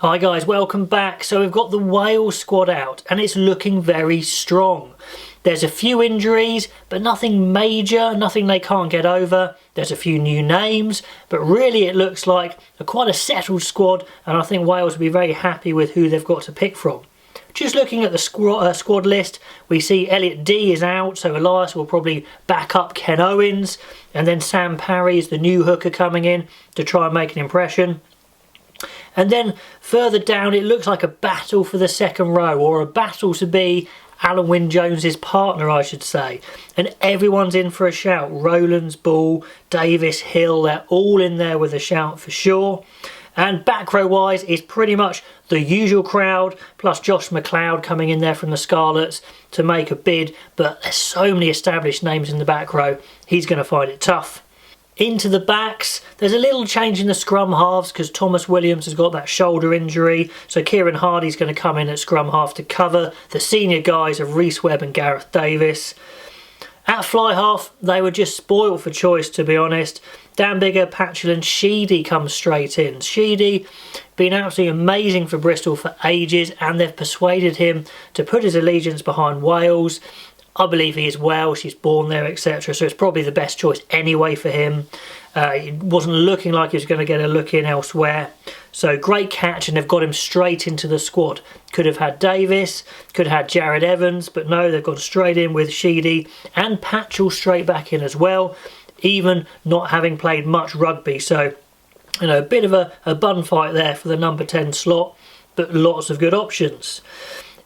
Hi guys, welcome back. So we've got the Wales squad out and it's looking very strong. There's a few injuries, but nothing major, nothing they can't get over. There's a few new names, but really it looks like quite a settled squad, and I think Wales will be very happy with who they've got to pick from. Just looking at the squad list, we see Elliot D is out, so Elias will probably back up Ken Owens, and then Sam Parry is the new hooker coming in to try and make an impression. And then further down it looks like a battle for the second row, or a battle to be Alan Wynne-Jones's partner, I should say. And everyone's in for a shout. Rowlands, Ball, Davis, Hill, they're all in there with a shout for sure. And back row wise is pretty much the usual crowd, plus Josh McLeod coming in there from the Scarlets to make a bid. But there's so many established names in the back row, he's going to find it tough. Into the backs, there's a little change in the scrum halves because Thomas Williams has got that shoulder injury, so Kieran Hardy's going to come in at scrum half to cover the senior guys of Rhys Webb and Gareth Davis. At fly half, they were just spoiled for choice, to be honest. Dan Biggar, Patchell and Sheedy come straight in. Sheedy been absolutely amazing for Bristol for ages, and they've persuaded him to put his allegiance behind Wales. I believe he is Welsh, he's born there, etc. So it's probably the best choice anyway for him. It wasn't looking like he was going to get a look in elsewhere. So great catch, and they've got him straight into the squad. Could have had Davis, could have had Jared Evans, but no, they've gone straight in with Sheedy and Patchell straight back in as well, even not having played much rugby. So, you know, a bit of a bun fight there for the number 10 slot, but lots of good options.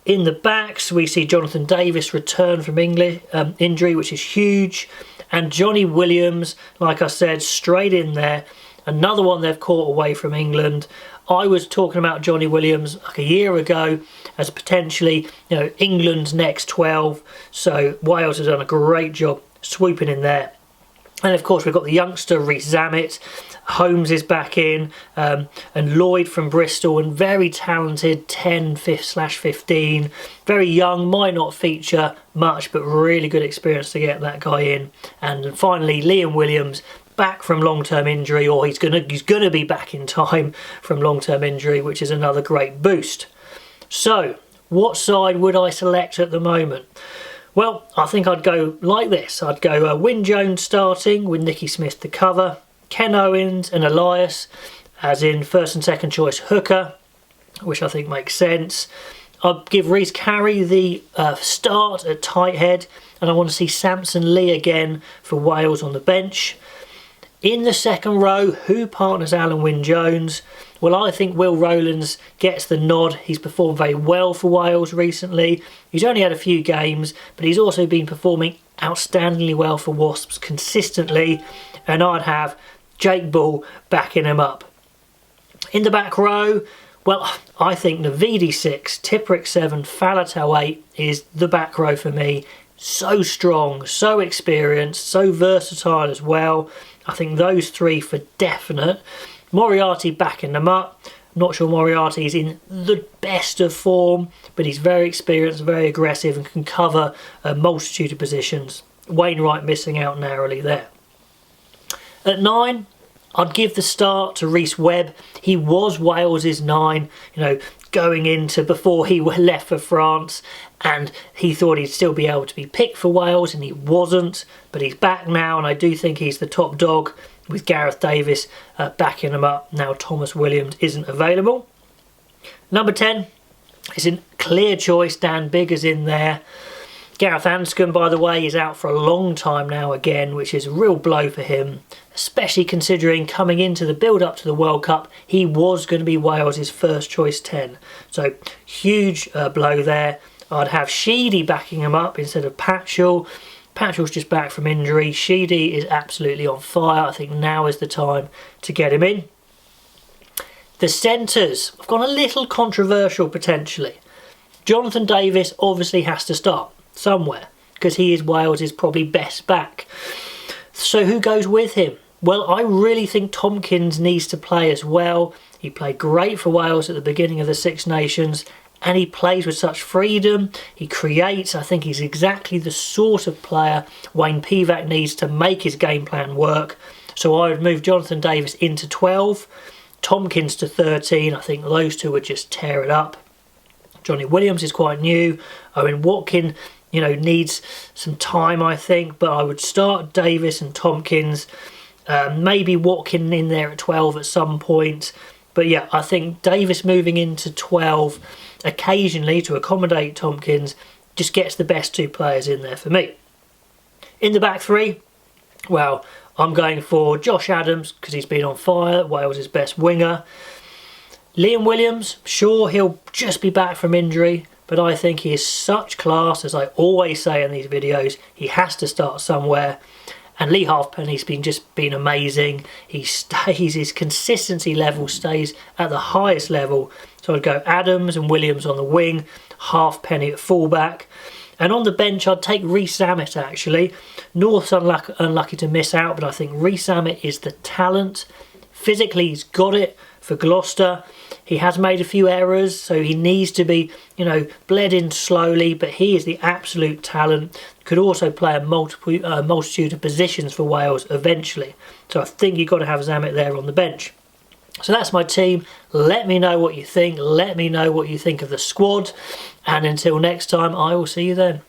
In the backs, we see Jonathan Davis return from injury, which is huge. And Johnny Williams, like I said, straight in there. Another one they've caught away from England. I was talking about Johnny Williams like a year ago as potentially, you know, England's next 12. So Wales has done a great job swooping in there. And of course we've got the youngster Rhys Zammit, Holmes is back in, and Lloyd from Bristol, and very talented 10/15, very young, might not feature much but really good experience to get that guy in. And finally Liam Williams, back from long-term injury, or he's gonna be back in time from long-term injury, which is another great boost. So what side would I select at the moment? Well, I think I'd go like this. I'd go Wynne-Jones starting with Nicky Smith to cover, Ken Owens and Elias as in first and second choice hooker, which I think makes sense. I'd give Rhys Carey the start at tight head, and I want to see Samson Lee again for Wales on the bench. In the second row, who partners Alan Wynne-Jones? Well, I think Will Rowlands gets the nod. He's performed very well for Wales recently. He's only had a few games, but he's also been performing outstandingly well for Wasps consistently, and I'd have Jake Ball backing him up. In the back row, well, I think Navidi 6, Tipuric 7, Faletau 8 is the back row for me. So strong, so experienced, so versatile as well. I think those three for definite. Moriarty backing them up. I'm not sure Moriarty is in the best of form, but he's very experienced, very aggressive, and can cover a multitude of positions. Wainwright missing out narrowly there. At 9, I'd give the start to Rhys Webb. He was Wales's 9, you know, going into before he left for France, and he thought he'd still be able to be picked for Wales, and he wasn't, but he's back now, and I do think he's the top dog with Gareth Davis backing him up. Now Thomas Williams isn't available. Number 10 is a clear choice. Dan Biggar's in there. Gareth Anscombe, by the way, is out for a long time now again, which is a real blow for him, especially considering coming into the build-up to the World Cup, he was going to be Wales' first choice 10. So huge blow there. I'd have Sheedy backing him up instead of Patchell. Patchell's just back from injury. Sheedy is absolutely on fire. I think now is the time to get him in. The centres, I've gone a little controversial potentially. Jonathan Davis obviously has to start somewhere because he is Wales' probably best back. So who goes with him? Well, I really think Tompkins needs to play as well. He played great for Wales at the beginning of the Six Nations, and he plays with such freedom. He creates. I think he's exactly the sort of player Wayne Pivac needs to make his game plan work. So I would move Jonathan Davis into 12. Tompkins to 13, I think those two would just tear it up. Johnny Williams is quite new. Owen Watkin, you know, needs some time, I think, but I would start Davis and Tompkins. Maybe Watkin in there at 12 at some point. But yeah, I think Davis moving into 12 occasionally to accommodate Tompkins just gets the best two players in there for me. In the back three, well, I'm going for Josh Adams because he's been on fire. Wales' best winger. Liam Williams, sure, he'll just be back from injury, but I think he is such class, as I always say in these videos. He has to start somewhere. And Lee Halfpenny's been amazing. His consistency level stays at the highest level. So I'd go Adams and Williams on the wing, Halfpenny at fullback. And on the bench, I'd take Rees-Zammit, actually. North's unlucky to miss out, but I think Rees-Zammit is the talent. Physically, he's got it for Gloucester. He has made a few errors, so he needs to be, you know, bled in slowly, but he is the absolute talent. Could also play a multitude of positions for Wales eventually. So I think you've got to have Zammit there on the bench. So that's my team. Let me know what you think. Let me know what you think of the squad. And until next time, I will see you then.